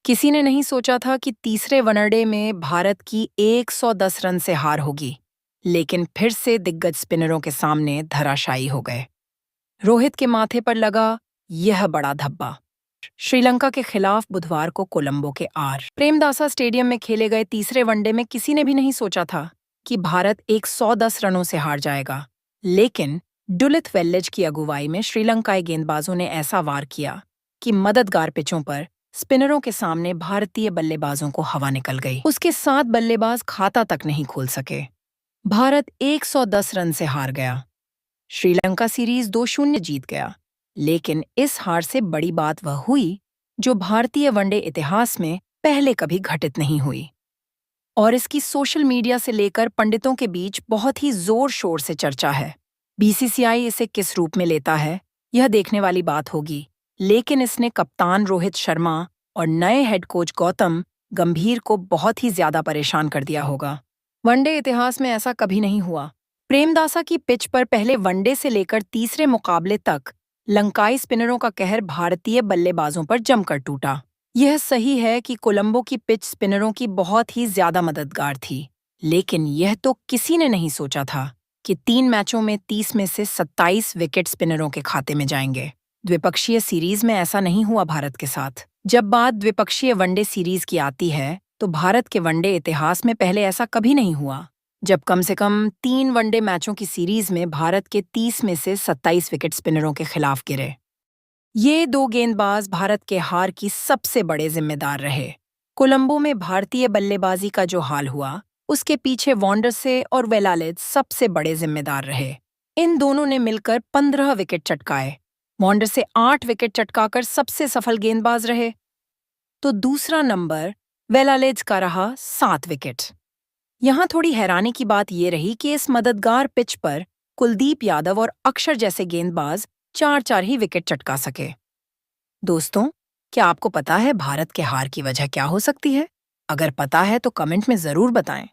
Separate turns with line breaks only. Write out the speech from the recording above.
किसी ने नहीं सोचा था कि तीसरे वनडे में भारत की 110 रन से हार होगी, लेकिन फिर से दिग्गज स्पिनरों के सामने धराशायी हो गए। रोहित के माथे पर लगा यह बड़ा धब्बा। श्रीलंका के खिलाफ बुधवार को कोलंबो के प्रेमदासा स्टेडियम में खेले गए तीसरे वनडे में किसी ने भी नहीं सोचा था कि भारत 110 रनों से हार जाएगा। लेकिन डुलिथ वेल्लेज की अगुवाई में श्रीलंकाई गेंदबाजों ने ऐसा वार किया कि मददगार पिचों पर स्पिनरों के सामने भारतीय बल्लेबाजों को हवा निकल गई। उसके 7 बल्लेबाज खाता तक नहीं खोल सके। भारत 110 रन से हार गया। श्रीलंका सीरीज 2-0 जीत गया। लेकिन इस हार से बड़ी बात वह हुई जो भारतीय वनडे इतिहास में पहले कभी घटित नहीं हुई, और इसकी सोशल मीडिया से लेकर पंडितों के बीच बहुत ही जोर शोर से चर्चा है। बीसीसीआई इसे किस रूप में लेता है, यह देखने वाली बात होगी, लेकिन इसने कप्तान रोहित शर्मा और नए हेड कोच गौतम गंभीर को बहुत ही ज्यादा परेशान कर दिया होगा। वनडे इतिहास में ऐसा कभी नहीं हुआ। प्रेमदासा की पिच पर पहले वनडे से लेकर तीसरे मुकाबले तक लंकाई स्पिनरों का कहर भारतीय बल्लेबाजों पर जमकर टूटा। यह सही है कि कोलंबो की पिच स्पिनरों की बहुत ही ज्यादा मददगार थी, लेकिन यह तो किसी ने नहीं सोचा था कि 3 मैचों में 30 में से 27 विकेट स्पिनरों के खाते में जाएंगे। द्विपक्षीय सीरीज में ऐसा नहीं हुआ भारत के साथ। जब बात द्विपक्षीय वनडे सीरीज की आती है तो भारत के वनडे इतिहास में पहले ऐसा कभी नहीं हुआ जब कम से कम 3 वनडे मैचों की सीरीज में भारत के 30 में से 27 विकेट स्पिनरों के खिलाफ गिरे। ये 2 गेंदबाज भारत के हार की सबसे बड़े जिम्मेदार रहे। कोलंबो में भारतीय बल्लेबाजी का जो हाल हुआ, उसके पीछे वॉन्डरसे और वेलालेज सबसे बड़े जिम्मेदार रहे। इन दोनों ने मिलकर 15 विकेट चटकाए। वॉन्डरसे 8 विकेट चटकाकर सबसे सफल गेंदबाज रहे, तो दूसरा नंबर वेलालेज का रहा 7 विकेट। यहाँ थोड़ी हैरानी की बात यह रही कि इस मददगार पिच पर कुलदीप यादव और अक्षर जैसे गेंदबाज 4-4 ही विकेट चटका सके। दोस्तों, क्या आपको पता है भारत के हार की वजह क्या हो सकती है? अगर पता है तो कमेंट में जरूर बताएं।